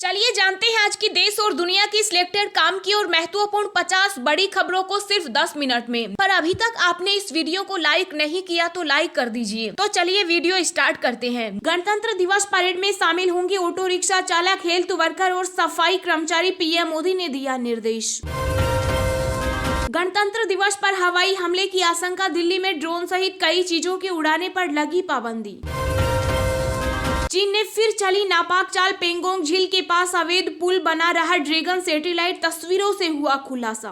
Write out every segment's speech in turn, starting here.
चलिए जानते हैं आज की देश और दुनिया की सिलेक्टेड काम की और महत्वपूर्ण 50 बड़ी खबरों को सिर्फ 10 मिनट में। पर अभी तक आपने इस वीडियो को लाइक नहीं किया तो लाइक कर दीजिए। तो चलिए वीडियो स्टार्ट करते हैं। गणतंत्र दिवस परेड में शामिल होंगे ऑटो रिक्शा चालक, हेल्थ वर्कर और सफाई कर्मचारी, पीएम मोदी ने दिया निर्देश। गणतंत्र दिवस पर हवाई हमले की आशंका, दिल्ली में ड्रोन सहित कई चीजों के उड़ाने पर लगी पाबंदी। चीन ने फिर चली नापाक चाल, पेंगोंग झील के पास अवैध पुल बना रहा ड्रैगन सैटेलाइट, तस्वीरों से हुआ खुलासा।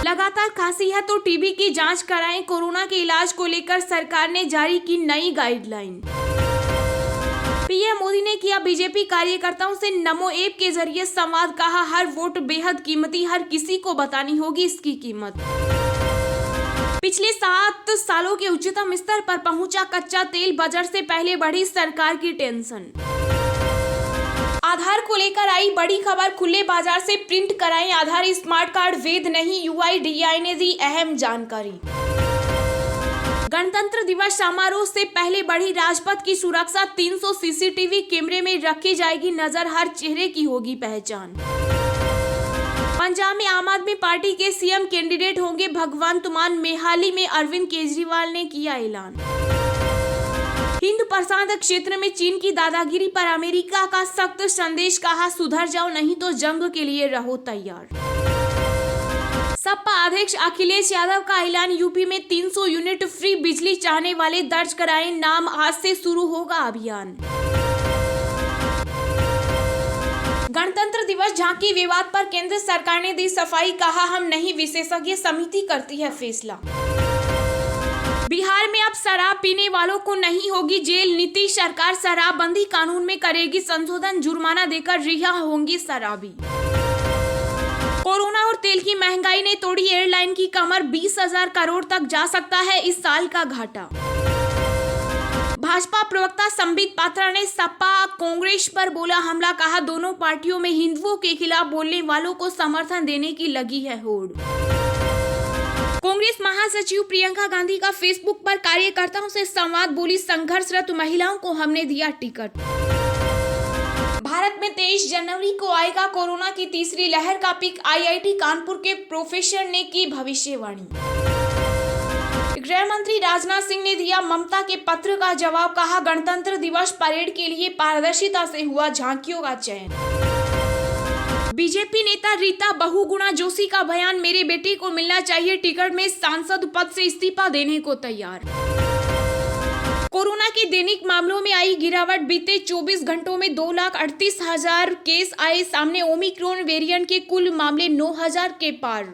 लगातार खांसी है तो टीबी की जांच कराएं, कोरोना के इलाज को लेकर सरकार ने जारी की नई गाइडलाइन। पीएम मोदी ने किया बीजेपी कार्यकर्ताओं से नमो ऐप के जरिए संवाद, कहा हर वोट बेहद कीमती, हर किसी को बतानी होगी इसकी कीमत। पिछले 7 सालों के उच्चतम स्तर पर पहुंचा कच्चा तेल, बजट से पहले बढ़ी सरकार की टेंशन। आधार को लेकर आई बड़ी खबर, खुले बाजार से प्रिंट कराएं आधार स्मार्ट कार्ड, वैध नहीं, यूआईडीएआई ने दी अहम जानकारी। गणतंत्र दिवस समारोह से पहले बढ़ी राजपथ की सुरक्षा, 300 सीसीटीवी कैमरे में रखी जाएगी नजर, हर चेहरे की होगी पहचान। पंजाब में आम आदमी पार्टी के सीएम कैंडिडेट होंगे भगवंत मान, मेहाली में अरविंद केजरीवाल ने किया ऐलान। हिंद प्रशांत क्षेत्र में चीन की दादागिरी पर अमेरिका का सख्त संदेश, कहा सुधर जाओ नहीं तो जंग के लिए रहो तैयार। सपा अध्यक्ष अखिलेश यादव का ऐलान, यूपी में 300 यूनिट फ्री बिजली चाहने वाले दर्ज कराएं नाम, आज से शुरू होगा अभियान। गणतंत्र दिवस झांकी विवाद पर केंद्र सरकार ने दी सफाई, कहा हम नहीं विशेषज्ञ समिति करती है फैसला। बिहार में अब शराब पीने वालों को नहीं होगी जेल, नीतीश सरकार शराबबंदी कानून में करेगी संशोधन, जुर्माना देकर रिहा होंगी शराबी। कोरोना और तेल की महंगाई ने तोड़ी एयरलाइन की कमर, 20,000 करोड़ तक जा सकता है इस साल का घाटा। भाजपा प्रवक्ता संबित पात्रा ने सपा कांग्रेस पर बोला हमला, कहा दोनों पार्टियों में हिंदुओं के खिलाफ बोलने वालों को समर्थन देने की लगी है होड़। कांग्रेस महासचिव प्रियंका गांधी का फेसबुक पर कार्यकर्ताओं से संवाद, बोली संघर्षरत महिलाओं को हमने दिया टिकट। भारत में 23 जनवरी को आएगा कोरोना की तीसरी लहर का पीक, आईआईटी कानपुर के प्रोफेसर ने की भविष्यवाणी। गृह मंत्री राजनाथ सिंह ने दिया ममता के पत्र का जवाब, कहा गणतंत्र दिवस परेड के लिए पारदर्शिता से हुआ झांकियों का चयन। बीजेपी नेता रीता बहुगुणा जोशी का बयान, मेरे बेटे को मिलना चाहिए टिकट, में सांसद पद से इस्तीफा देने को तैयार। कोरोना के दैनिक मामलों में आई गिरावट, बीते 24 घंटों में 2,38,000 केस आए सामने, ओमिक्रॉन वेरिएंट के कुल मामले 9,000 के पार।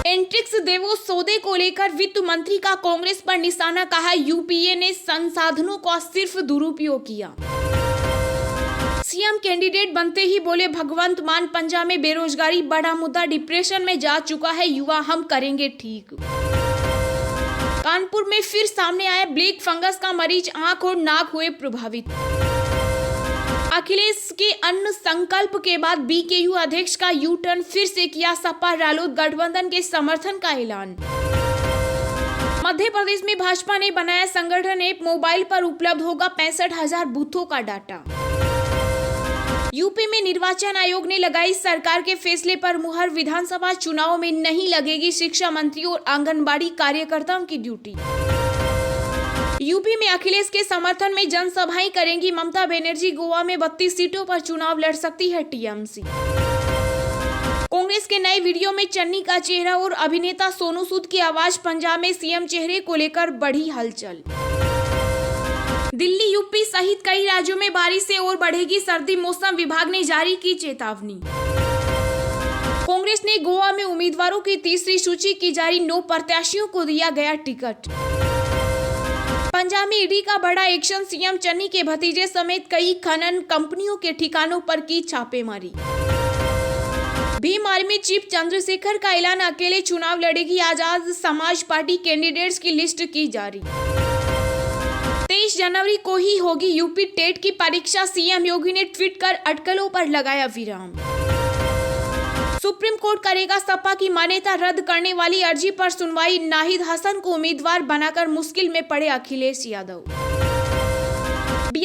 एंट्रिक्स देवो सौदे को लेकर वित्त मंत्री का कांग्रेस पर निशाना, कहा यूपीए ने संसाधनों का सिर्फ दुरुपयोग किया। सीएम कैंडिडेट बनते ही बोले भगवंत मान, पंजाब में बेरोजगारी बड़ा मुद्दा, डिप्रेशन में जा चुका है युवा, हम करेंगे ठीक। कानपुर में फिर सामने आया ब्लैक फंगस का मरीज, आंख और नाक हुए प्रभावित। अखिलेश के अन्न संकल्प के बाद बीकेयू अध्यक्ष का यू टर्न, फिर से किया सपा रालोद गठबंधन के समर्थन का ऐलान। मध्य प्रदेश में भाजपा ने बनाया संगठन ऐप, मोबाइल पर उपलब्ध होगा 65,000 बूथों का डाटा। यूपी में निर्वाचन आयोग ने लगाई सरकार के फैसले पर मुहर, विधानसभा चुनाव में नहीं लगेगी शिक्षा मंत्री और आंगनबाड़ी कार्यकर्ताओं की ड्यूटी। यूपी में अखिलेश के समर्थन में जनसभाएं करेंगी ममता बनर्जी, गोवा में 32 सीटों पर चुनाव लड़ सकती है टीएमसी। कांग्रेस के नए वीडियो में चन्नी का चेहरा और अभिनेता सोनू सूद की आवाज, पंजाब में सीएम चेहरे को लेकर बढ़ी हलचल। दिल्ली, यूपी सहित कई राज्यों में बारिश से और बढ़ेगी सर्दी, मौसम विभाग ने जारी की चेतावनी। कांग्रेस ने गोवा में उम्मीदवारों की तीसरी सूची की जारी, 9 प्रत्याशियों को दिया गया टिकट। पंजाब में ईडी का बड़ा एक्शन, सीएम चन्नी के भतीजे समेत कई खनन कंपनियों के ठिकानों पर की छापेमारी। भीम आर्मी चीफ चंद्रशेखर का ऐलान, अकेले चुनाव लड़ेगी आजाद समाज पार्टी, कैंडिडेट्स की लिस्ट की जारी। 23 जनवरी को ही होगी यूपी टेट की परीक्षा, सीएम योगी ने ट्वीट कर अटकलों पर लगाया विराम। सुप्रीम कोर्ट करेगा सपा की मान्यता रद्द करने वाली अर्जी पर सुनवाई, नाहिद हसन को उम्मीदवार बनाकर मुश्किल में पड़े अखिलेश यादव।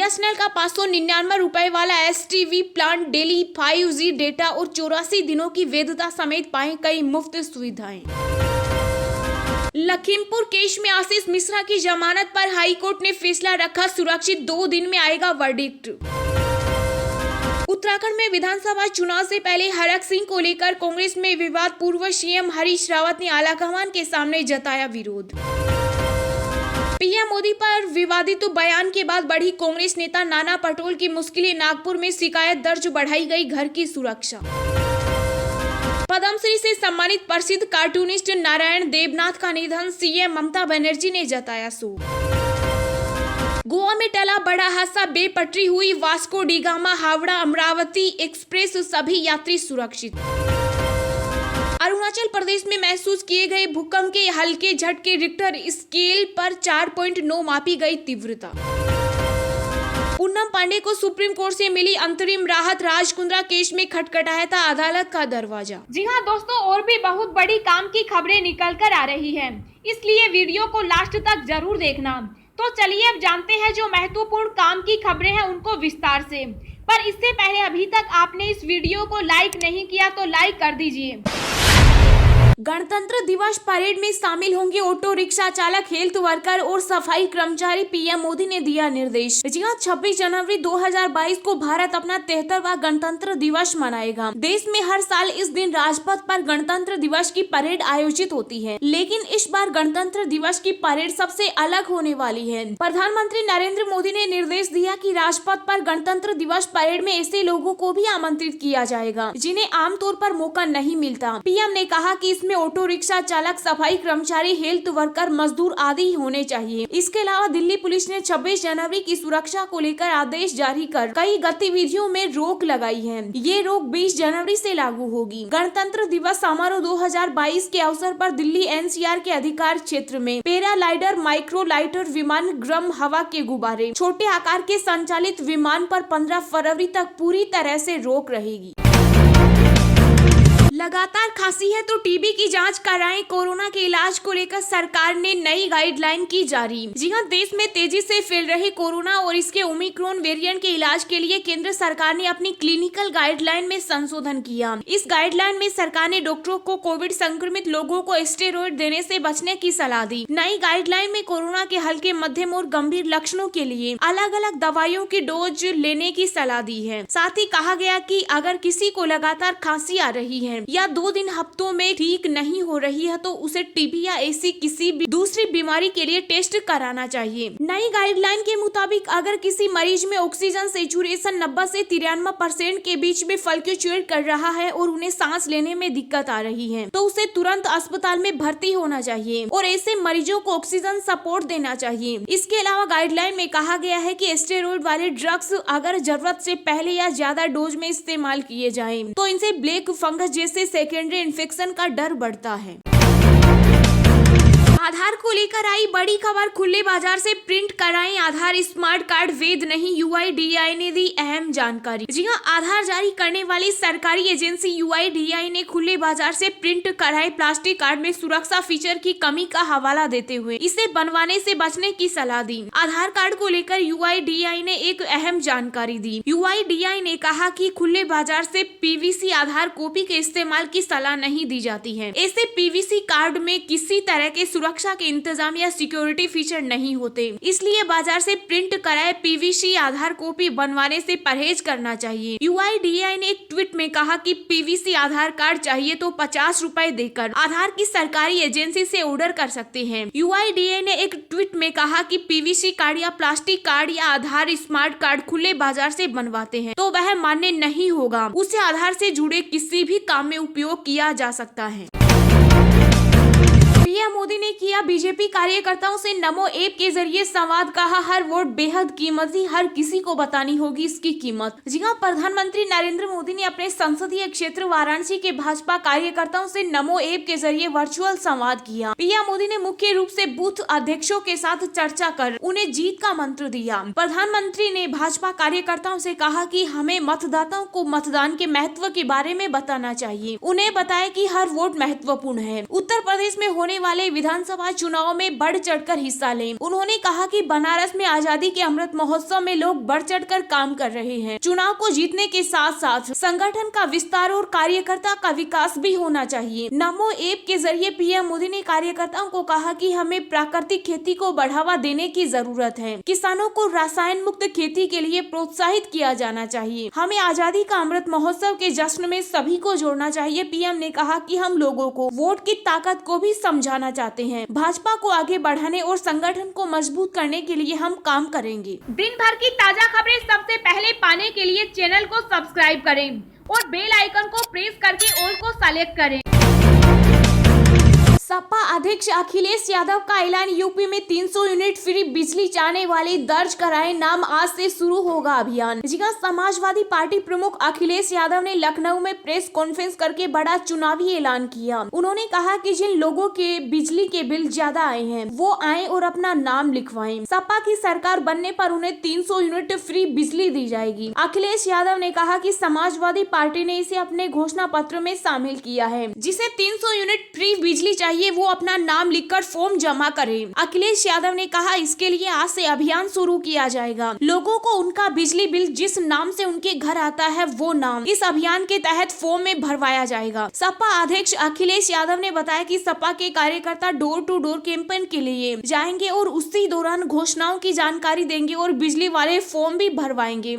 बीएसएनएल का 599 रुपए वाला STV plan, daily 5G data और 84 दिनों की वैधता समेत पाएं कई मुफ्त सुविधाएं। लखीमपुर केस में आशीष मिश्रा की जमानत पर हाईकोर्ट ने फैसला रखा सुरक्षित, 2 दिन में आएगा वर्डिक्ट। उत्तराखंड में विधानसभा चुनाव से पहले हरक सिंह को लेकर कांग्रेस में विवाद, पूर्व सीएम हरीश रावत ने आलाकमान के सामने जताया विरोध। पीएम मोदी पर विवादित बयान के बाद बढ़ी कांग्रेस नेता नाना पटोले की मुश्किलें, नागपुर में शिकायत दर्ज, बढ़ाई गई घर की सुरक्षा। पद्मश्री से सम्मानित प्रसिद्ध कार्टूनिस्ट नारायण देवनाथ का निधन, सीएम ममता बनर्जी ने जताया शोक। गोवा में टला बड़ा हादसा, बेपटरी हुई Vasco D gamma Howrah Amravati express, सभी यात्री सुरक्षित। अरुणाचल प्रदेश में महसूस किए गए भूकंप के हल्के झटके, रिक्टर स्केल पर 4.9 मापी गई तीव्रता। पूनम पांडे को सुप्रीम कोर्ट से मिली अंतरिम राहत, राजकुंद्रा केस में खटखटाया था अदालत का दरवाजा। जी हां दोस्तों, और भी बहुत बड़ी काम की खबरें निकल कर आ रही हैं, इसलिए वीडियो को लास्ट तक जरूर देखना। तो चलिए अब जानते हैं जो महत्वपूर्ण काम की खबरें हैं उनको विस्तार से। पर इससे पहले अभी तक आपने इस वीडियो को लाइक नहीं किया तो लाइक कर दीजिए। गणतंत्र दिवस परेड में शामिल होंगे ऑटो रिक्शा चालक, हेल्थ वर्कर और सफाई कर्मचारी, पीएम मोदी ने दिया निर्देश। जी हां, 26 जनवरी 2022 को भारत अपना 73वां गणतंत्र दिवस मनाएगा। देश में हर साल इस दिन राजपथ पर गणतंत्र दिवस की परेड आयोजित होती है, लेकिन इस बार गणतंत्र दिवस की परेड सबसे अलग होने वाली है। प्रधानमंत्री नरेंद्र मोदी ने निर्देश दिया कि राजपथ पर गणतंत्र दिवस परेड में ऐसे लोगों को भी आमंत्रित किया जाएगा जिन्हें आमतौर पर मौका नहीं मिलता। पीएम ने कहा कि इसमें ऑटो रिक्शा चालक, सफाई कर्मचारी, हेल्थ वर्कर, मजदूर आदि होने चाहिए। इसके अलावा दिल्ली पुलिस ने 26 जनवरी की सुरक्षा को लेकर आदेश जारी कर कई गतिविधियों में रोक लगाई है। ये रोक 20 जनवरी से लागू होगी। गणतंत्र दिवस समारोह 2022 के अवसर पर दिल्ली एनसीआर के अधिकार क्षेत्र में पैरालाइडर, माइक्रोलाइटर विमान, गर्म हवा के गुब्बारे, छोटे आकार के संचालित विमान पर 15 फरवरी तक पूरी तरह से रोक रहेगी। लगातार खांसी है तो टीबी की जांच कराएं, कोरोना के इलाज को लेकर सरकार ने नई गाइडलाइन की जारी। जी हां, देश में तेजी से फैल रहे कोरोना और इसके ओमिक्रॉन वेरिएंट के इलाज के लिए केंद्र सरकार ने अपनी क्लिनिकल गाइडलाइन में संशोधन किया। इस गाइडलाइन में सरकार ने डॉक्टरों को कोविड संक्रमित लोगों को स्टेरॉइड देने से बचने की सलाह दी। नई गाइडलाइन में कोरोना के हल्के, मध्यम और गंभीर लक्षणों के लिए अलग अलग दवाइयों की डोज लेने की सलाह दी है। साथ ही कहा गया कि अगर किसी को लगातार खांसी आ रही है या 2 दिन हफ्तों में ठीक नहीं हो रही है तो उसे टीबी या ऐसी किसी भी दूसरी बीमारी के लिए टेस्ट कराना चाहिए। नई गाइडलाइन के मुताबिक अगर किसी मरीज में ऑक्सीजन सेचुरेशन 90 से 93% के बीच में फ्लक्चुएट कर रहा है और उन्हें सांस लेने में दिक्कत आ रही है तो उसे तुरंत अस्पताल में भर्ती होना चाहिए और ऐसे मरीजों को ऑक्सीजन सपोर्ट देना चाहिए। इसके अलावा गाइडलाइन में कहा गया है कि स्टेरॉइड वाले ड्रग्स अगर जरूरत से पहले या ज्यादा डोज में इस्तेमाल किए जाएं तो इनसे ब्लैक फंगस जैसे सेकेंडरी इन्फेक्शन का डर बढ़ता है। आधार को लेकर आई बड़ी खबर, खुले बाजार से प्रिंट कराएं आधार स्मार्ट कार्ड, वैध नहीं, यूआईडीएआई ने दी अहम जानकारी। जी हां, आधार जारी करने वाली सरकारी एजेंसी यूआईडीएआई ने खुले बाजार से प्रिंट कराए प्लास्टिक कार्ड में सुरक्षा फीचर की कमी का हवाला देते हुए इसे बनवाने से बचने की सलाह दी। आधार कार्ड को लेकर यूआईडीएआई ने एक अहम जानकारी दी। यूआईडीएआई ने कहा कि खुले बाजार से पीवीसी आधार कॉपी के इस्तेमाल की सलाह नहीं दी जाती है। ऐसे पीवीसी कार्ड में किसी तरह के सुरक्षा के इंतजाम या सिक्योरिटी फीचर नहीं होते, इसलिए बाजार से प्रिंट कराए पीवीसी आधार कॉपी बनवाने से परहेज करना चाहिए। यूआईडीएआई ने एक ट्वीट में कहा कि पीवीसी आधार कार्ड चाहिए तो 50 रुपए देकर आधार की सरकारी एजेंसी से ऑर्डर कर सकते हैं। यूआईडीएआई ने एक ट्वीट में कहा कि पीवीसी कार्ड या प्लास्टिक कार्ड या आधार स्मार्ट कार्ड खुले बाजार से बनवाते हैं तो वह मान्य नहीं होगा, उसे आधार से जुड़े किसी भी काम में उपयोग किया जा सकता है। पीएम मोदी ने किया बीजेपी कार्यकर्ताओं से नमो ऐप के जरिए संवाद, कहा हर वोट बेहद कीमती, हर किसी को बतानी होगी इसकी कीमत। जी हां, प्रधानमंत्री नरेंद्र मोदी ने अपने संसदीय क्षेत्र वाराणसी के भाजपा कार्यकर्ताओं से नमो ऐप के जरिए वर्चुअल संवाद किया। पीएम मोदी ने मुख्य रूप से बूथ अध्यक्षों के साथ चर्चा कर उन्हें जीत का मंत्र दिया। प्रधानमंत्री ने भाजपा कार्यकर्ताओं से कहा कि हमें मतदाताओं को मतदान के महत्व के बारे में बताना चाहिए, उन्हें बताया कि हर वोट महत्वपूर्ण है। उत्तर प्रदेश में होने वाले विधानसभा चुनाव में बढ़ चढ़कर हिस्सा लें। उन्होंने कहा कि बनारस में आजादी के अमृत महोत्सव में लोग बढ़ चढ़कर काम कर रहे हैं। चुनाव को जीतने के साथ साथ संगठन का विस्तार और कार्यकर्ता का विकास भी होना चाहिए। नमो ऐप के जरिए पीएम मोदी ने कार्यकर्ताओं को कहा कि हमें प्राकृतिक खेती को बढ़ावा देने की जरूरत है। किसानों को रसायन मुक्त खेती के लिए प्रोत्साहित किया जाना चाहिए। हमें आजादी का अमृत महोत्सव के जश्न में सभी को जोड़ना चाहिए। पीएम ने कहा कि हम लोगों को वोट की ताकत को भी समझाना चाहते हैं। भाजपा को आगे बढ़ाने और संगठन को मजबूत करने के लिए हम काम करेंगे। दिन भर की ताजा खबरें सबसे पहले पाने के लिए चैनल को सब्सक्राइब करें और बेल आइकन को प्रेस करके ऑल को सेलेक्ट करें। सपा अध्यक्ष अखिलेश यादव का ऐलान, यूपी में 300 यूनिट फ्री बिजली चाहने वाले दर्ज कराए नाम, आज से शुरू होगा अभियान। जी हां, समाजवादी पार्टी प्रमुख अखिलेश यादव ने लखनऊ में प्रेस कॉन्फ्रेंस करके बड़ा चुनावी ऐलान किया। उन्होंने कहा कि जिन लोगों के बिजली के बिल ज्यादा आए हैं वो आए और अपना नाम लिखवाएं। सपा की सरकार बनने पर उन्हें 300 यूनिट फ्री बिजली दी जाएगी। अखिलेश यादव ने कहा कि समाजवादी पार्टी ने इसे अपने घोषणा पत्र में शामिल किया है। जिसे 300 यूनिट फ्री बिजली चाहिए वो अपना नाम लिखकर फॉर्म जमा करें। अखिलेश यादव ने कहा इसके लिए आज से अभियान शुरू किया जाएगा। लोगों को उनका बिजली बिल जिस नाम से उनके घर आता है वो नाम इस अभियान के तहत फॉर्म में भरवाया जाएगा। सपा अध्यक्ष अखिलेश यादव ने बताया कि सपा के कार्यकर्ता डोर टू डोर कैंपेन के लिए जाएंगे और उसी दौरान घोषणाओं की जानकारी देंगे और बिजली वाले फॉर्म भी भरवाएंगे।